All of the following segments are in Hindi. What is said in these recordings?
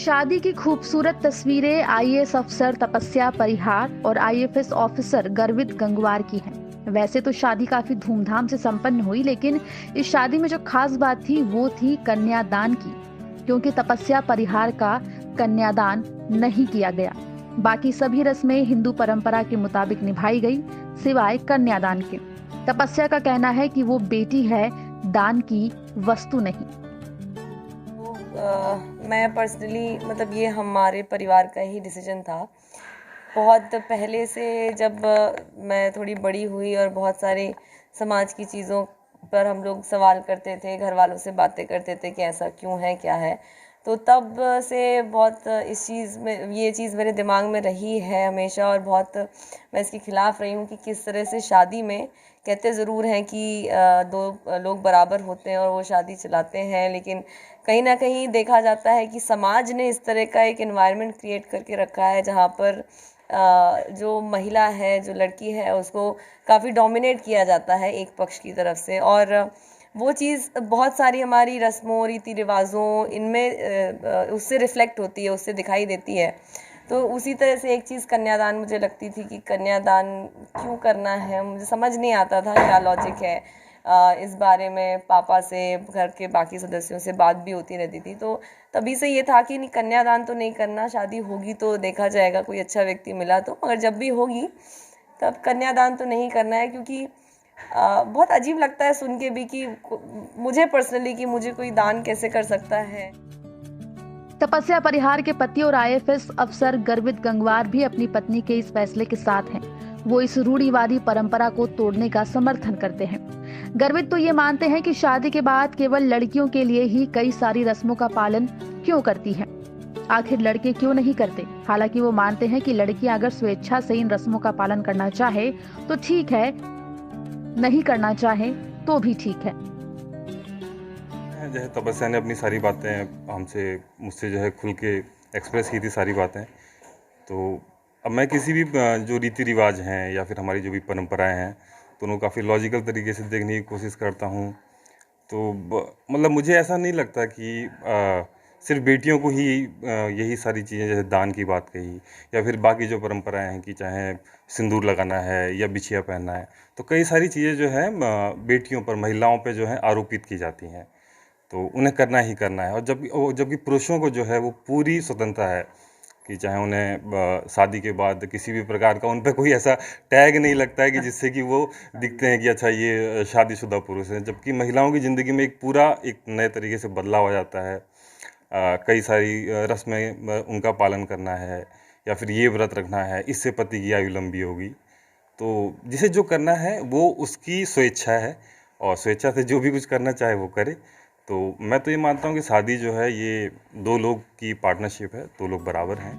शादी की खूबसूरत तस्वीरें आईएएस अफसर तपस्या परिहार और आईएफएस ऑफिसर गर्वित गंगवार की हैं। वैसे तो शादी काफी धूमधाम से संपन्न हुई, लेकिन इस शादी में जो खास बात थी वो थी कन्यादान की, क्योंकि तपस्या परिहार का कन्यादान नहीं किया गया। बाकी सभी रस्में हिंदू परंपरा के मुताबिक निभाई गई, सिवाय कन्यादान के। तपस्या का कहना है कि वो बेटी है, दान की वस्तु नहीं। मैं पर्सनली मतलब ये हमारे परिवार का ही डिसीजन था। बहुत पहले से जब मैं थोड़ी बड़ी हुई और बहुत सारे समाज की चीज़ों पर हम लोग सवाल करते थे, घर वालों से बातें करते थे कि ऐसा क्यों है, क्या है, तो तब से बहुत इस चीज़ में ये चीज़ मेरे दिमाग में रही है हमेशा, और बहुत मैं इसके खिलाफ़ रही हूँ कि किस तरह से शादी में कहते ज़रूर हैं कि दो लोग बराबर होते हैं और वो शादी चलाते हैं, लेकिन कहीं ना कहीं देखा जाता है कि समाज ने इस तरह का एक एनवायरनमेंट क्रिएट करके रखा है जहाँ पर जो महिला है, जो लड़की है, उसको काफ़ी डोमिनेट किया जाता है एक पक्ष की तरफ से। और वो चीज़ बहुत सारी हमारी रस्मों, रीति रिवाजों, इनमें उससे रिफ्लेक्ट होती है, उससे दिखाई देती है। तो उसी तरह से एक चीज़ कन्यादान मुझे लगती थी कि कन्यादान क्यों करना है, मुझे समझ नहीं आता था क्या लॉजिक है। इस बारे में पापा से, घर के बाकी सदस्यों से बात भी होती रहती थी, तो तभी से ये था कि नहीं, कन्यादान तो नहीं करना, शादी होगी तो देखा जाएगा, कोई अच्छा व्यक्ति मिला तो, मगर जब भी होगी तब कन्यादान तो नहीं करना है। क्योंकि बहुत अजीब लगता है सुन के भी कि मुझे पर्सनली कि मुझे कोई दान कैसे कर सकता है। तपस्या परिहार के पति और आईएफएस अफसर गर्वित गंगवार भी अपनी पत्नी के इस फैसले के साथ हैं। वो इस रूढ़िवादी परंपरा को तोड़ने का समर्थन करते हैं। गर्वित तो ये मानते हैं कि शादी के बाद केवल लड़कियों के लिए ही कई सारी रस्मों का पालन क्यों करती हैं। आखिर लड़के क्यों नहीं करते। हालांकि वो मानते हैं कि लड़कियां अगर स्वेच्छा से इन रस्मों का पालन करना चाहे तो ठीक है, नहीं करना चाहे तो भी ठीक है। जो है तपस्या ने अपनी सारी बातें मुझसे जो है खुल के एक्सप्रेस की थी सारी बातें। तो अब मैं किसी भी जो रीति रिवाज हैं या फिर हमारी जो भी परंपराएं हैं, तो उनको काफ़ी लॉजिकल तरीके से देखने की कोशिश करता हूँ। तो मतलब मुझे ऐसा नहीं लगता कि सिर्फ बेटियों को ही यही सारी चीज़ें, जैसे दान की बात कही या फिर बाकी जो परंपराएं हैं कि चाहे सिंदूर लगाना है या बिछिया पहनना है, तो कई सारी चीज़ें जो है बेटियों पर, महिलाओं पे जो है आरोपित की जाती हैं, तो उन्हें करना ही करना है। और जबकि पुरुषों को जो है वो पूरी स्वतंत्रता है कि चाहे उन्हें शादी के बाद किसी भी प्रकार का उन पर कोई ऐसा टैग नहीं लगता है कि जिससे कि वो दिखते हैं कि अच्छा ये शादीशुदा पुरुष हैं। जबकि महिलाओं की ज़िंदगी में एक नए तरीके से बदलाव आ जाता है। कई सारी रस्में उनका पालन करना है या फिर ये व्रत रखना है, इससे पति की आयु लंबी होगी। तो जिसे जो करना है वो उसकी स्वेच्छा है, और स्वेच्छा से जो भी कुछ करना चाहे वो करे। तो मैं तो ये मानता हूँ कि शादी जो है ये दो लोग की पार्टनरशिप है, दो लोग बराबर हैं।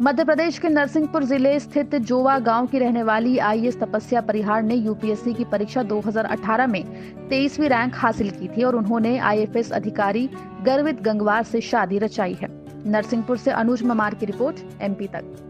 मध्य प्रदेश के नरसिंहपुर जिले स्थित जोवा गांव की रहने वाली आईएएस तपस्या परिहार ने यूपीएससी की परीक्षा 2018 में 23वीं रैंक हासिल की थी और उन्होंने आईएफएस अधिकारी गर्वित गंगवार से शादी रचाई है। नरसिंहपुर से अनुज ममार की रिपोर्ट, एमपी तक।